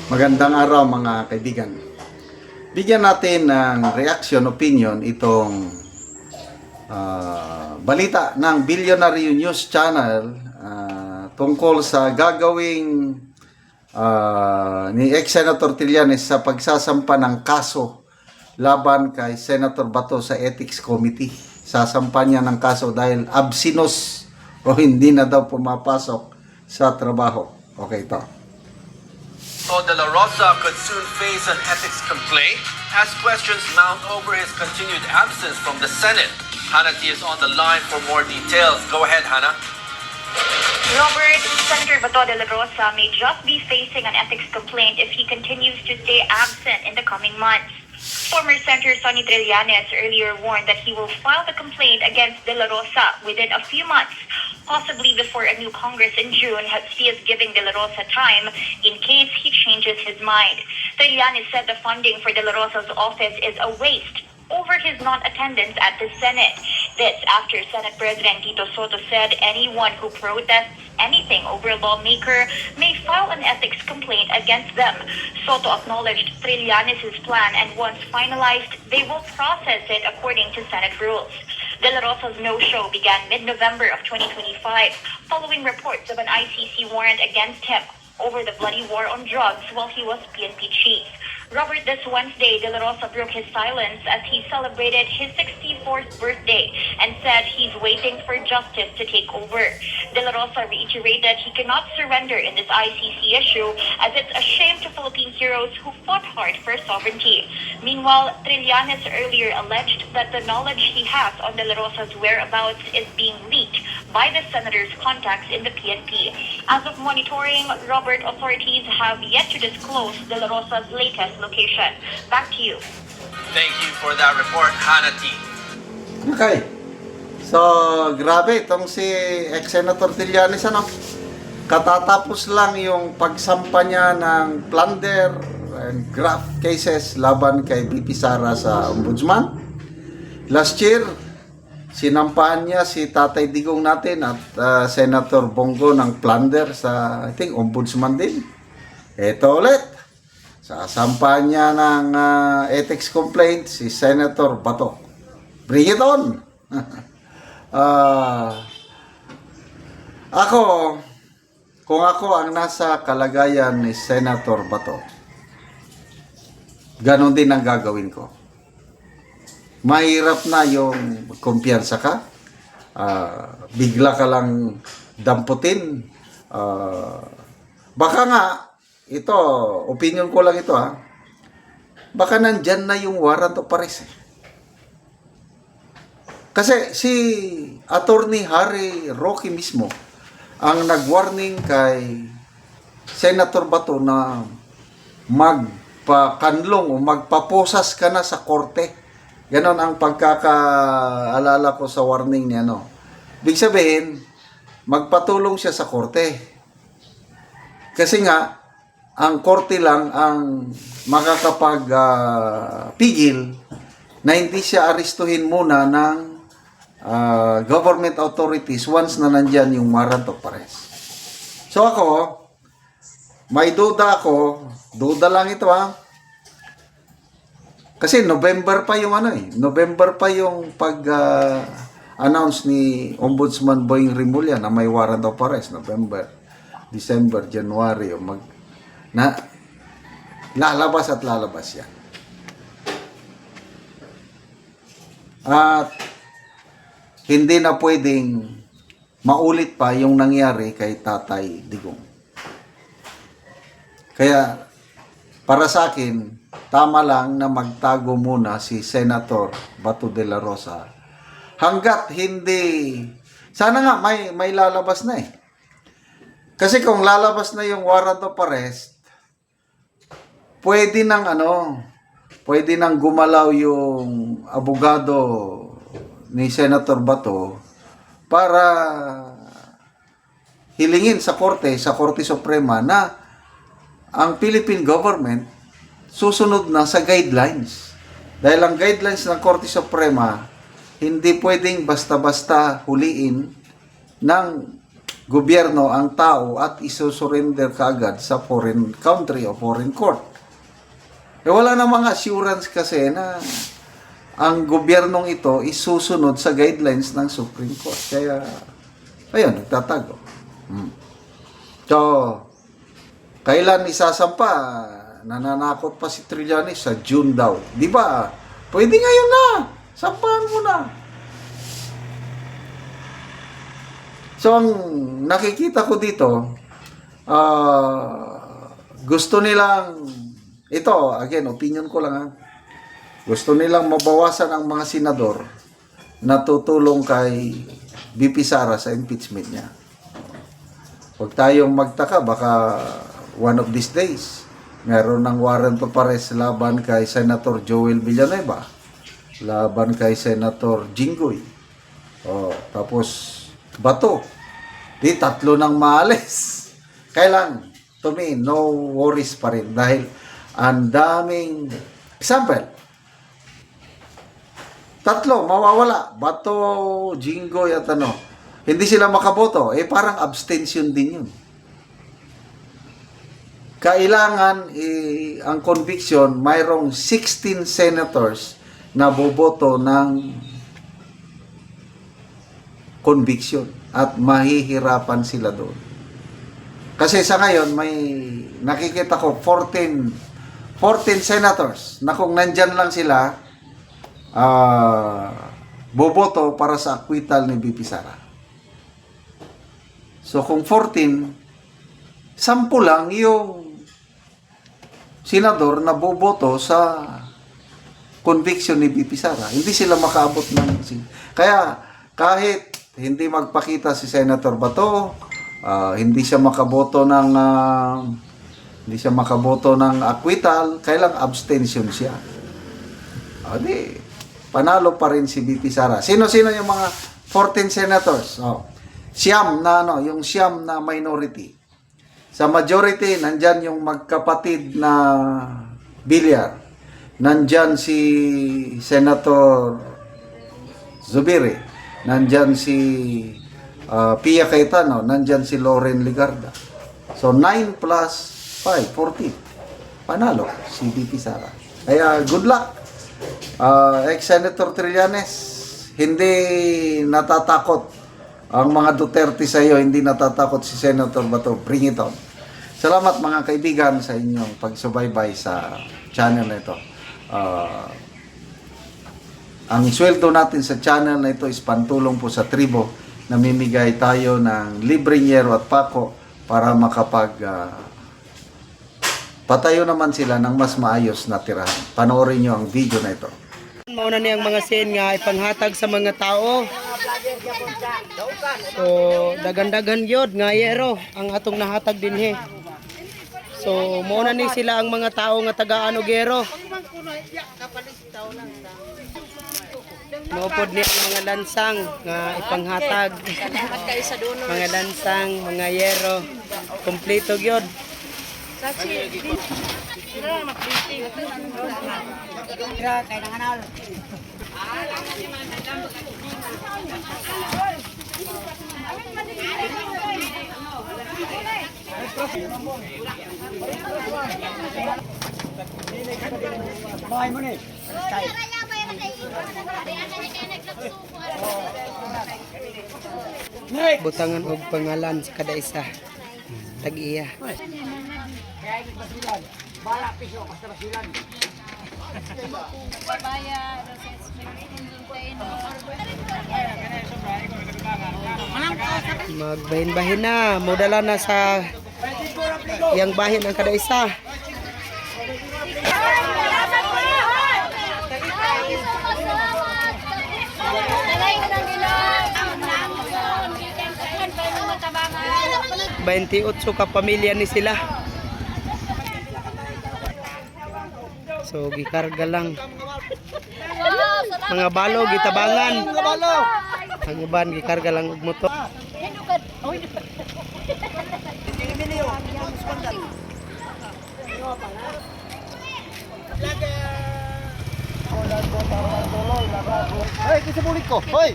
Magandang araw mga kaibigan. Bigyan natin ng reaction, opinion itong balita ng Billionaire News Channel tungkol sa gagawing ni ex-Senator Trillanes sa pagsasampa ng kaso laban kay Senator Bato sa Ethics Committee. Sasampa niya ng kaso dahil absinos o hindi na daw pumapasok sa trabaho. Okay, ito. De La Rosa could soon face an ethics complaint as questions mount over his continued absence from the Senate. Hannity is on the line for more details. Go ahead, Hannah. Robert, Senator Bato de la Rosa may just be facing an ethics complaint if he continues to stay absent in the coming months. Former Senator Sonny Trillanes earlier warned that he will file the complaint against De La Rosa within a few months, possibly before a new Congress in June, as he is giving De La Rosa time in case he changes his mind. Trillanes said the funding for De La Rosa's office is a waste over his non-attendance at the Senate. This after Senate President Tito Soto said anyone who protests anything over a lawmaker may file an ethics complaint against them. Soto acknowledged Trillanes' plan and once finalized, they will process it according to Senate rules. De La Rosa's no-show began mid-November of 2025 following reports of an ICC warrant against him over the bloody war on drugs while he was PNP chief. Robert, this Wednesday, De La Rosa broke his silence as he celebrated his 64th birthday and said he's waiting for justice to take over. De La Rosa reiterated he cannot surrender in this ICC issue as it's a shame to Philippine heroes who fought hard for sovereignty. Meanwhile, Trillanes earlier alleged that the knowledge he has on De La Rosa's whereabouts is being leaked by the senator's contacts in the PNP. As of monitoring, Robert, authorities have yet to disclose De La Rosa's latest location. Back to you. Thank you for that report, Hannity. Okay. So, grabe itong si ex-Senator Trillanes, ano? Katatapos lang yung pagsampa niya ng plunder and graft cases laban kay BP Sara sa Ombudsman. Last year, sinampahan niya si Tatay Digong natin at Senator Bongo ng plunder sa, I think, Ombudsman din. Ito ulit. Sasampahan niya ng ethics complaint si Senator Bato. Bring it on! Kung ako ang nasa kalagayan ni Senator Bato, ganon din ang gagawin ko. Mahirap na yung kumpiyansa ka, bigla ka lang damputin, baka nga, ito, opinion ko lang ito baka nandyan na yung warrant of arrest. Kasi si Attorney Harry Roque mismo ang nag-warning kay Senator Bato na magpakanlong o magpaposas ka na sa korte. Ganon ang pagkakaalala ko sa warning niya, no. Ibig sabihin, magpatulong siya sa korte. Kasi nga, ang korte lang ang makakapag-pigil na hindi siya aristuhin muna ng government authorities once na nandyan yung warrant of arrest. So ako, may duda ako, duda lang ito kasi November pa yung November pa yung pag-announce ni Ombudsman Boying Rimulya na may warrant of arrest. November, December, January, lalabas at lalabas yan. At hindi na pwedeng maulit pa yung nangyari kay Tatay Digong. Kaya para sa akin, tama lang na magtago muna si Senator Bato de la Rosa hanggat hindi, sana nga may lalabas na kasi kung lalabas na yung warrant of arrest, pwede nang gumalaw yung abogado ni Senator Bato para hilingin sa Korte Suprema na ang Philippine government susunod na sa guidelines. Dahil ang guidelines ng Korte Suprema, hindi pwedeng basta-basta huliin ng gobyerno ang tao at isusurrender kaagad sa foreign country o foreign court. Wala namang assurance kasi na ang gobyernong ito isusunod sa guidelines ng Supreme Court. Kaya, ayun, nagtatago. So, kailan isasampa? Nananakot pa si Trillanes sa June daw. Di ba? Pwede ngayon na. Sampahan mo na. So, ang nakikita ko dito, gusto nilang, ito, again, opinion ko lang ha, gusto nilang mabawasan ang mga senador na tutulong kay VP Sara sa impeachment niya. Huwag tayong magtaka, baka one of these days, meron ng warrant of arrest laban kay Senator Joel Villanueva, laban kay Senator Jinggoy, tapos Bato. Di, 3 nang maalis. Kailan? To me, no worries pa rin. Dahil ang daming, example, 3 mawawala. Bato, Jinggoy at ano. Hindi sila makaboto. Parang abstention din yun. Kailangan ang conviction, mayroong 16 senators na boboto ng conviction at mahihirapan sila doon. Kasi sa ngayon, may nakikita ko 14 senators na kung nandyan lang sila, boboto para sa acquittal ni VP Sara. So kung 14, 10 lang yung senador na boboto sa conviction ni VP Sara. Hindi sila makaabot ng... Kaya kahit hindi magpakita si Senator Bato, hindi siya makaboto ng acquittal, kailang abstention siya. Di, panalo pa rin si VP Sara. Sino-sino yung mga 14 senators? Siyam na minority. Sa majority, nandyan yung magkapatid na Villar. Nandyan si Senator Zubiri. Nandyan si Pia Cayetano. Nandyan si Loren Legarda. So, 9 plus 5, 14. Panalo si VP Sara. Kaya, good luck. Ex-Senator Trillanes, hindi natatakot ang mga Duterte sa iyo, hindi natatakot si Senator Bato. Bring it on. Salamat mga kaibigan sa inyong pagsubaybay sa channel na ito. Ang sweldo natin sa channel na ito is pantulong po sa tribo. Namimigay tayo ng libreng yero at pako para patayo naman sila ng mas maayos na tirahan. Panoorin nyo ang video na ito. Mauna niyang mga scene nga ipanghatag sa mga tao. So, dagan-dagan yod nga yero ang atong nahatag dinhi. So, mauna ni sila ang mga tao nga taga-ano gero. Maupod ni ang mga lansang nga ipanghatag. Mga lansang, mga yero. Kompleto gyud. Butangan og pangalan sa kada isa. Tag-iya. Magbahin-bahin na, modala na sa iyang bahin ang kada isa. Baintiotso ka pamilya ni sila. So gikarga lang. Mga balo gitabangan. Ang iban gikarga lang og motor. Hey, kasi bulik ko. Hoy.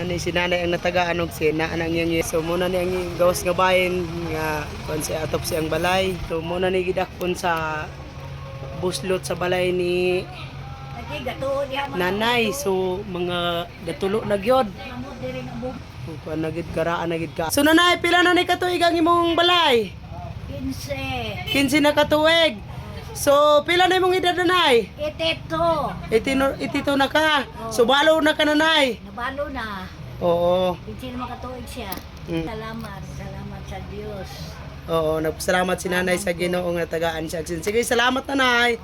na ni si nanay ang natagaan og si naa nang yang so muna ni ang gawas nga bahin nga kon si atop siyang balay. So muna ni gidakpon sa buslot sa balay ni nanay. So mga gatulo na gyud. Kuan nagid karaan nagid ka. So nanay, pila na ni katuig ang imong balay? 15 na katuig. So pila na imong edad nanay? 82 na ka. So balo na ka nanay. Nabalo na. Oo. Hindi na makatuig siya. Salamat sa Diyos. Oo, nagpasalamat si nanay sa Ginoo nga tagaan siya. Sige, salamat nanay.